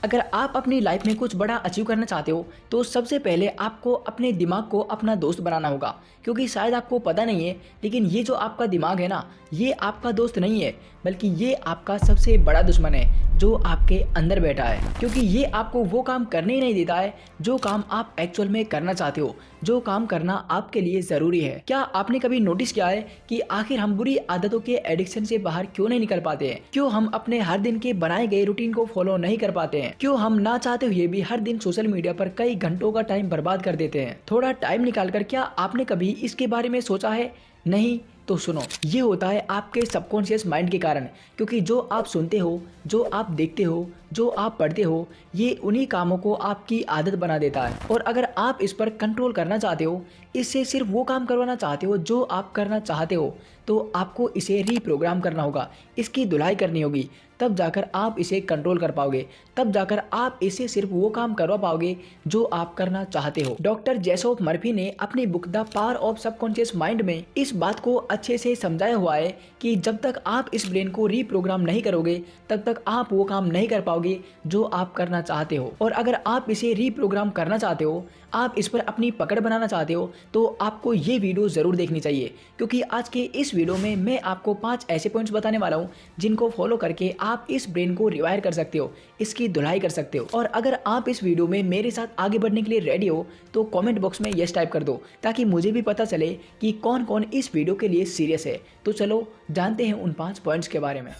अगर आप अपनी लाइफ में कुछ बड़ा अचीव करना चाहते हो तो सबसे पहले आपको अपने दिमाग को अपना दोस्त बनाना होगा, क्योंकि शायद आपको पता नहीं है लेकिन ये जो आपका दिमाग है ना, ये आपका दोस्त नहीं है बल्कि ये आपका सबसे बड़ा दुश्मन है जो आपके अंदर बैठा है। क्योंकि ये आपको वो काम करने ही नहीं देता है जो काम आप एक्चुअल में करना चाहते हो, जो काम करना आपके लिए ज़रूरी है। क्या आपने कभी नोटिस किया है कि आखिर हम बुरी आदतों के एडिक्शन से बाहर क्यों नहीं निकल पाते हैं? क्यों हम अपने हर दिन के बनाए गए रूटीन को फॉलो नहीं कर पाते हैं? क्यों हम ना चाहते हुए भी हर दिन सोशल मीडिया पर कई घंटों का टाइम बर्बाद कर देते हैं? थोड़ा टाइम निकालकर क्या आपने कभी इसके बारे में सोचा है? नहीं तो सुनो, ये होता है आपके सबकॉन्शियस माइंड के कारण। क्योंकि जो आप सुनते हो, जो आप देखते हो, जो आप पढ़ते हो, ये उन्हीं कामों को आपकी आदत बना देता है। और अगर आप इस पर कंट्रोल करना चाहते हो, इससे सिर्फ वो काम करवाना चाहते हो जो आप करना चाहते हो, तो आपको इसे रीप्रोग्राम करना होगा, इसकी धुलाई करनी होगी। तब जाकर आप इसे कंट्रोल कर पाओगे, तब जाकर आप इसे सिर्फ वो काम करवा पाओगे जो आप करना चाहते हो। डॉक्टर जेसोफ मर्फी ने अपनी book the power of subconscious mind में इस बात को अच्छे से समझाया हुआ है कि जब तक आप इस ब्रेन को रीप्रोग्राम नहीं करोगे तब तक आप वो काम नहीं कर पाओगे जो आप करना चाहते हो। और अगर आप इसे रीप्रोग्राम करना चाहते हो, आप इस पर अपनी पकड़ बनाना चाहते हो, तो आपको ये वीडियो ज़रूर देखनी चाहिए। क्योंकि आज के इस वीडियो में मैं आपको 5 ऐसे पॉइंट्स बताने वाला हूँ जिनको फॉलो करके आप इस ब्रेन को रिवायर कर सकते हो, इसकी धुलाई कर सकते हो। और अगर आप इस वीडियो में मेरे साथ आगे बढ़ने के लिए रेडी हो तो कमेंट बॉक्स में यस टाइप कर दो, ताकि मुझे भी पता चले कि कौन कौन इस वीडियो के लिए सीरियस है। तो चलो जानते हैं उन 5 पॉइंट्स के बारे में।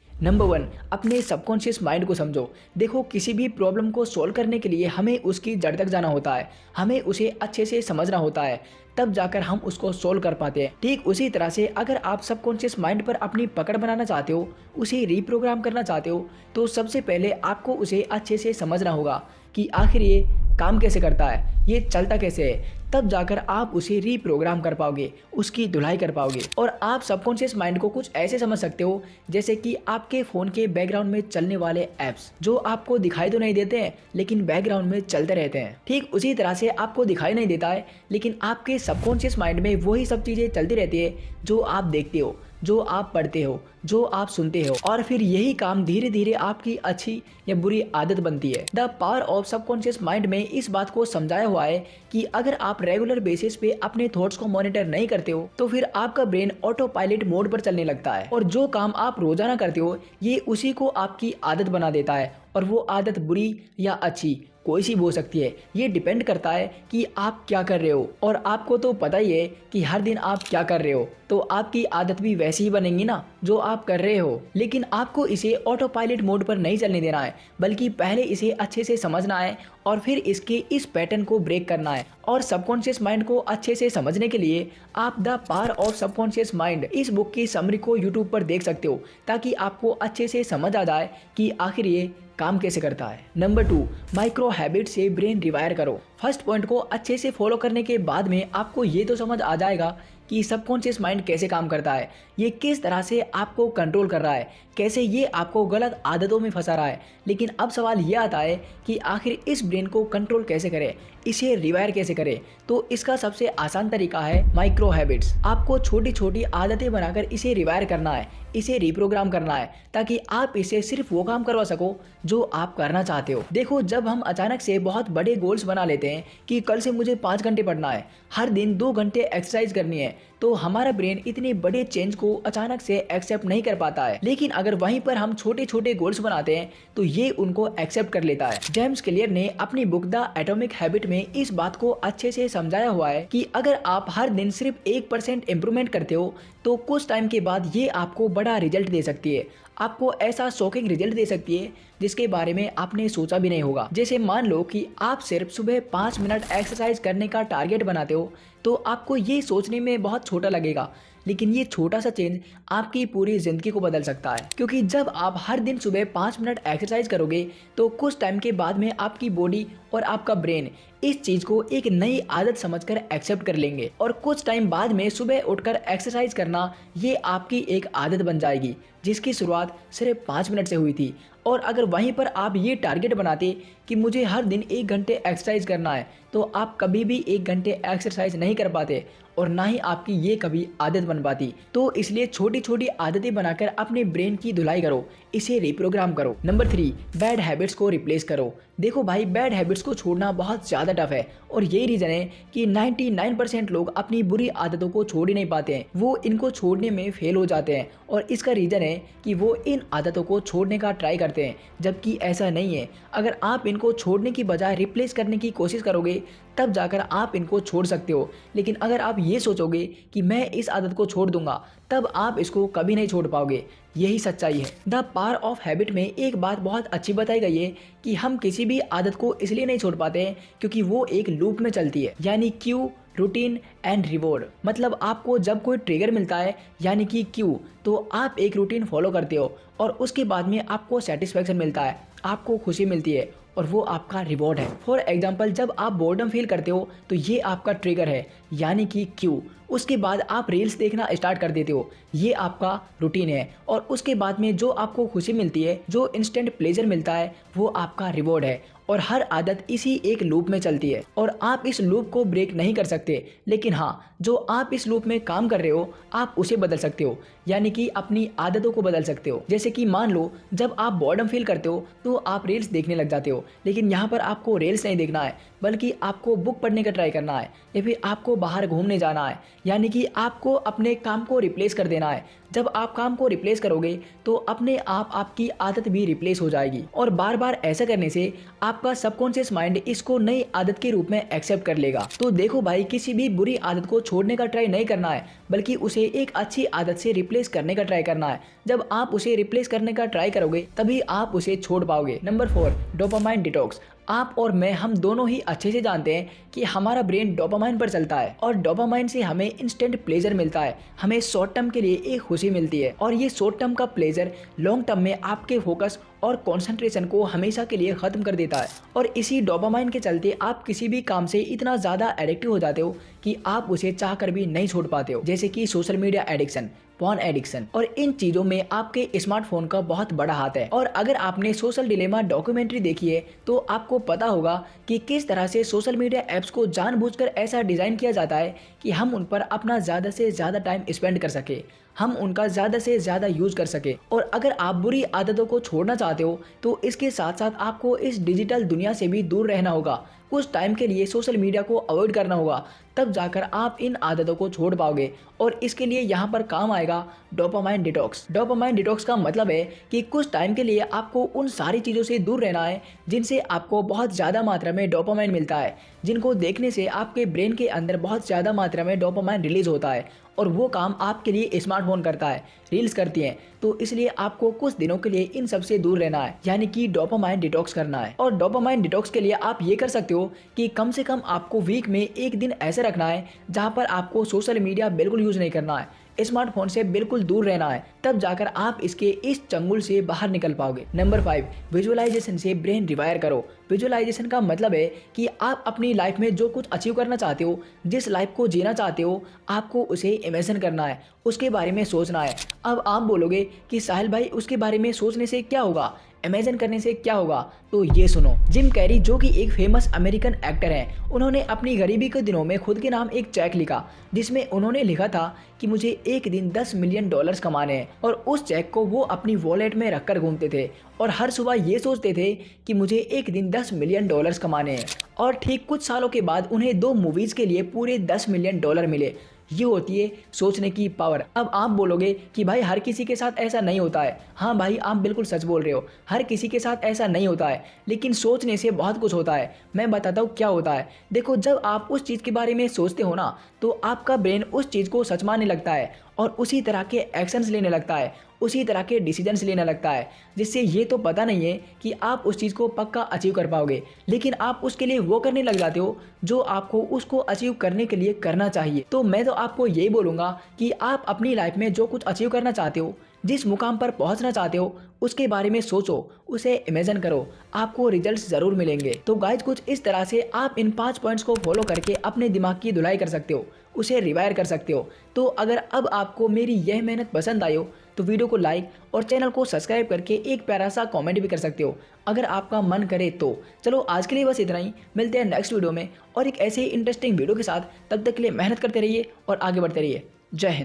नंबर 1, अपने सबकॉन्शियस माइंड को समझो। देखो, किसी भी प्रॉब्लम को सॉल्व करने के लिए हमें उसकी जड़ तक जाना होता है, हमें उसे अच्छे से समझना होता है, तब जाकर हम उसको सॉल्व कर पाते हैं। ठीक उसी तरह से अगर आप सबकॉन्शियस माइंड पर अपनी पकड़ बनाना चाहते हो, उसे रीप्रोग्राम करना चाहते हो, तो सबसे पहले आपको उसे अच्छे से समझना होगा कि आखिर ये काम कैसे करता है, ये चलता कैसे है। तब जाकर आप उसे रीप्रोग्राम कर पाओगे, उसकी धुलाई कर पाओगे। और आप सबकॉन्शियस माइंड को कुछ ऐसे समझ सकते हो जैसे कि आपके फ़ोन के बैकग्राउंड में चलने वाले ऐप्स, जो आपको दिखाई तो नहीं देते हैं लेकिन बैकग्राउंड में चलते रहते हैं। ठीक उसी तरह से आपको दिखाई नहीं देता है लेकिन आपके सबकॉन्शियस माइंड में वही सब चीज़ें चलती रहती है जो आप देखते हो, जो आप पढ़ते हो, जो आप सुनते हो। और फिर यही काम धीरे धीरे आपकी अच्छी या बुरी आदत बनती है। The power of subconscious mind में इस बात को समझाया हुआ है कि अगर आप रेगुलर बेसिस पे अपने थॉट्स को मॉनिटर नहीं करते हो तो फिर आपका ब्रेन ऑटो पायलट मोड पर चलने लगता है, और जो काम आप रोजाना करते हो ये उसी को आपकी आदत बना देता है। और वो आदत बुरी या अच्छी कोई सी भी हो सकती है, ये डिपेंड करता है कि आप क्या कर रहे हो। और आपको तो पता ही है कि हर दिन आप क्या कर रहे हो, तो आपकी आदत भी वैसी ही बनेगी ना जो आप कर रहे हो। लेकिन आपको इसे ऑटो पायलट मोड पर नहीं चलने देना है, बल्कि पहले इसे अच्छे से समझना है और फिर इसके इस पैटर्न को ब्रेक करना है। और सबकॉन्शियस माइंड को अच्छे से समझने के लिए आप the power of subconscious mind इस बुक की समरी को यूट्यूब पर देख सकते हो, ताकि आपको अच्छे से समझ आ जाए कि आखिर ये काम कैसे करता है। नंबर 2, माइक्रो हैबिट से ब्रेन रिवायर करो। फर्स्ट पॉइंट को अच्छे से फॉलो करने के बाद में आपको ये तो समझ आ जाएगा कि सबकॉन्शियस माइंड कैसे काम करता है, ये किस तरह से आपको कंट्रोल कर रहा है, कैसे ये आपको गलत आदतों में फंसा रहा है। लेकिन अब सवाल ये आता है कि आखिर इस ब्रेन को कंट्रोल कैसे करें, इसे रिवायर कैसे करें। तो इसका सबसे आसान तरीका है माइक्रो हैबिट्स। आपको छोटी छोटी आदतें बनाकर इसे रिवायर करना है, इसे रिप्रोग्राम करना है, ताकि आप इसे सिर्फ वो काम करवा सको जो आप करना चाहते हो। देखो, जब हम अचानक से बहुत बड़े गोल्स बना लेते हैं कि कल से मुझे 5 घंटे पढ़ना है, हर दिन 2 घंटे एक्सरसाइज करनी है, तो हमारा ब्रेन इतने बड़े चेंज को अचानक से एक्सेप्ट नहीं कर पाता है। लेकिन अगर वहीं पर हम छोटे छोटे गोल्स बनाते हैं तो ये उनको एक्सेप्ट कर लेता है। जेम्स क्लियर ने अपनी बुक द एटॉमिक हैबिट में इस बात को अच्छे से समझाया हुआ है कि अगर आप हर दिन सिर्फ 1% इंप्रूवमेंट करते हो तो कुछ टाइम के बाद ये आपको बड़ा रिजल्ट दे सकती है, आपको ऐसा शॉकिंग रिजल्ट दे सकती है जिसके बारे में आपने सोचा भी नहीं होगा। जैसे मान लो कि आप सिर्फ सुबह 5 मिनट एक्सरसाइज करने का टारगेट बनाते हो, तो आपको ये सोचने में बहुत छोटा लगेगा, लेकिन ये छोटा सा चेंज आपकी पूरी ज़िंदगी को बदल सकता है। क्योंकि जब आप हर दिन सुबह 5 मिनट एक्सरसाइज करोगे तो कुछ टाइम के बाद में आपकी बॉडी और आपका ब्रेन इस चीज़ को एक नई आदत समझकर एक्सेप्ट कर लेंगे, और कुछ टाइम बाद में सुबह उठकर एक्सरसाइज करना ये आपकी एक आदत बन जाएगी, जिसकी शुरुआत सिर्फ 5 मिनट से हुई थी। और अगर वहीं पर आप ये टारगेट बनाते कि मुझे हर दिन 1 घंटे एक्सरसाइज करना है, तो आप कभी भी 1 घंटे एक्सरसाइज नहीं कर पाते और ना ही आपकी ये कभी आदत बन पाती। तो इसलिए छोटी छोटी आदतें बनाकर अपने ब्रेन की धुलाई करो, इसे रिप्रोग्राम करो। नंबर 3, बैड हैबिट्स को रिप्लेस करो। देखो भाई, बैड हैबिट्स को छोड़ना बहुत ज़्यादा टफ है और यही रीज़न है कि 99% लोग अपनी बुरी आदतों को छोड़ ही नहीं पाते हैं। वो इनको छोड़ने में फेल हो जाते हैं और इसका रीज़न है कि वो इन आदतों को छोड़ने का ट्राई करते हैं, जबकि ऐसा नहीं है। अगर आप इनको छोड़ने की बजाय रिप्लेस करने की कोशिश करोगे तब जाकर आप इनको छोड़ सकते हो। लेकिन अगर आप ये सोचोगे कि मैं इस आदत को छोड़ दूंगा, तब आप इसको कभी नहीं छोड़ पाओगे। यही सच्चाई है। द पावर ऑफ हैबिट में एक बात बहुत अच्छी बताई गई है कि हम किसी भी आदत को इसलिए नहीं छोड़ पाते हैं क्योंकि वो एक लूप में चलती है, यानी क्यू, रूटीन एंड रिवॉर्ड। मतलब आपको जब कोई ट्रिगर मिलता है यानी कि क्यू, तो आप एक रूटीन फॉलो करते हो और उसके बाद में आपको सेटिस्फैक्शन मिलता है, आपको खुशी मिलती है और वो आपका रिवॉर्ड है। फॉर एग्जाम्पल, जब आप बोर्डम फील करते हो तो ये आपका ट्रिगर है यानी कि क्यू। उसके बाद आप रील्स देखना स्टार्ट कर देते हो, ये आपका रूटीन है। और उसके बाद में जो आपको खुशी मिलती है, जो इंस्टेंट प्लेजर मिलता है, वो आपका रिवॉर्ड है। और हर आदत इसी एक लूप में चलती है और आप इस लूप को ब्रेक नहीं कर सकते। लेकिन हाँ, जो आप इस लूप में काम कर रहे हो आप उसे बदल सकते हो, यानी कि अपनी आदतों को बदल सकते हो। जैसे कि मान लो, जब आप बॉर्डम फील करते हो तो आप रील्स देखने लग जाते हो, लेकिन यहाँ पर आपको रील्स नहीं देखना है बल्कि आपको बुक पढ़ने का ट्राई करना है या फिर आपको बाहर घूमने जाना है, यानी कि आपको अपने काम को रिप्लेस कर देना है। जब आप काम को रिप्लेस करोगे तो अपने आप आपकी आदत भी रिप्लेस हो जाएगी और बार बार ऐसा करने से आपका सबकॉन्शियस माइंड इसको नई आदत के रूप में एक्सेप्ट कर लेगा। तो देखो भाई, किसी भी बुरी आदत को छोड़ने का ट्राई नहीं करना है बल्कि उसे एक अच्छी आदत से रिप्लेस करने का ट्राई करना है। जब आप उसे रिप्लेस करने का ट्राई करोगे तभी आप उसे छोड़ पाओगे। Number 4, dopamine detox. आप और मैं, हम दोनों ही अच्छे से जानते हैं कि हमारा ब्रेन डोपामाइन पर चलता है और डोपामाइन से हमें इंस्टेंट प्लेजर मिलता है, हमें शॉर्ट टर्म के लिए एक खुशी मिलती है और ये शॉर्ट टर्म का प्लेजर लॉन्ग टर्म में आपके फोकस और कंसंट्रेशन को हमेशा के लिए खत्म कर देता है। और इसी डोपामाइन के चलते आप किसी भी काम से इतना ज़्यादा एडिक्टिव हो जाते हो कि आप उसे चाह कर भी नहीं छोड़ पाते हो। जैसे कि social media addiction, porn addiction, और इन चीज़ों में आपके स्मार्टफोन का बहुत बड़ा हाथ है। और अगर आपने सोशल डिलेमा डॉक्यूमेंट्री देखी है तो आपको पता होगा कि किस तरह से सोशल मीडिया ऐप्स को जानबूझकर ऐसा डिज़ाइन किया जाता है कि हम उन पर अपना ज़्यादा से ज़्यादा टाइम स्पेंड कर सके, हम उनका ज़्यादा से ज़्यादा यूज़ कर सके। और अगर आप बुरी आदतों को छोड़ना चाहते हो तो इसके साथ साथ आपको इस डिजिटल दुनिया से भी दूर रहना होगा, कुछ टाइम के लिए सोशल मीडिया को अवॉइड करना होगा, तब जाकर आप इन आदतों को छोड़ पाओगे। और इसके लिए यहाँ पर काम आएगा डोपामाइन डिटॉक्स। डोपामाइन डिटॉक्स का मतलब है कि कुछ टाइम के लिए आपको उन सारी चीज़ों से दूर रहना है जिनसे आपको बहुत ज़्यादा मात्रा में डोपामाइन मिलता है, जिनको देखने से आपके ब्रेन के अंदर बहुत ज़्यादा मात्रा में डोपामाइन रिलीज होता है और वो काम आपके लिए स्मार्टफोन करता है, रील्स करती हैं। तो इसलिए आपको कुछ दिनों के लिए इन सब से दूर रहना है, यानी कि डोपामाइन डिटॉक्स करना है। और डोपामाइन डिटॉक्स के लिए आप ये कर सकते हो कि कम से कम आपको वीक में एक दिन ऐसे रखना है जहां पर आपको सोशल मीडिया बिल्कुल यूज़ नहीं करना है, स्मार्टफोन से बिल्कुल दूर रहना है, तब जाकर आप इसके इस चंगुल से बाहर निकल पाओगे। नंबर 5, विजुअलाइजेशन से ब्रेन रिवायर करो। विजुअलाइजेशन का मतलब है कि आप अपनी लाइफ में जो कुछ अचीव करना चाहते हो, जिस लाइफ को जीना चाहते हो, आपको उसे इमेजिन करना है, उसके बारे में सोचना है। अब आप बोलोगे कि साहिल भाई, उसके बारे में सोचने से क्या होगा, इमेजिन करने से क्या होगा? तो ये सुनो, जिम कैरी जो कि एक फेमस अमेरिकन एक्टर हैं, उन्होंने अपनी गरीबी के दिनों में खुद के नाम एक चेक लिखा जिसमें उन्होंने लिखा था कि मुझे एक दिन $10 मिलियन कमाने हैं। और उस चेक को वो अपनी वॉलेट में रखकर घूमते थे और हर सुबह ये सोचते थे कि मुझे एक दिन $10 मिलियन कमाने हैं। और ठीक कुछ सालों के बाद उन्हें 2 मूवीज़ के लिए पूरे $10 मिलियन मिले। ये होती है सोचने की पावर। अब आप बोलोगे कि भाई हर किसी के साथ ऐसा नहीं होता है। हाँ भाई, आप बिल्कुल सच बोल रहे हो, हर किसी के साथ ऐसा नहीं होता है, लेकिन सोचने से बहुत कुछ होता है। मैं बताता हूँ क्या होता है। देखो, जब आप उस चीज़ के बारे में सोचते हो ना, तो आपका ब्रेन उस चीज़ को सच मानने लगता है और उसी तरह के एक्शंस लेने लगता है, उसी तरह के डिसीजंस लेने लगता है, जिससे ये तो पता नहीं है कि आप उस चीज़ को पक्का अचीव कर पाओगे, लेकिन आप उसके लिए वो करने लग जाते हो जो आपको उसको अचीव करने के लिए करना चाहिए। तो मैं तो आपको यही बोलूँगा कि आप अपनी लाइफ में जो कुछ अचीव करना चाहते हो, जिस मुकाम पर पहुंचना चाहते हो उसके बारे में सोचो, उसे इमेजिन करो, आपको रिजल्ट्स ज़रूर मिलेंगे। तो गाइज कुछ इस तरह से आप इन 5 पॉइंट्स को फॉलो करके अपने दिमाग की धुलाई कर सकते हो, उसे रिवायर कर सकते हो। तो अगर अब आपको मेरी यह मेहनत पसंद आई हो तो वीडियो को लाइक और चैनल को सब्सक्राइब करके एक प्यारा सा कमेंट भी कर सकते हो अगर आपका मन करे तो। चलो आज के लिए बस इतना ही, मिलते हैं नेक्स्ट वीडियो में और एक ऐसे ही इंटरेस्टिंग वीडियो के साथ। तब तक के लिए मेहनत करते रहिए और आगे बढ़ते रहिए। जय हिंद।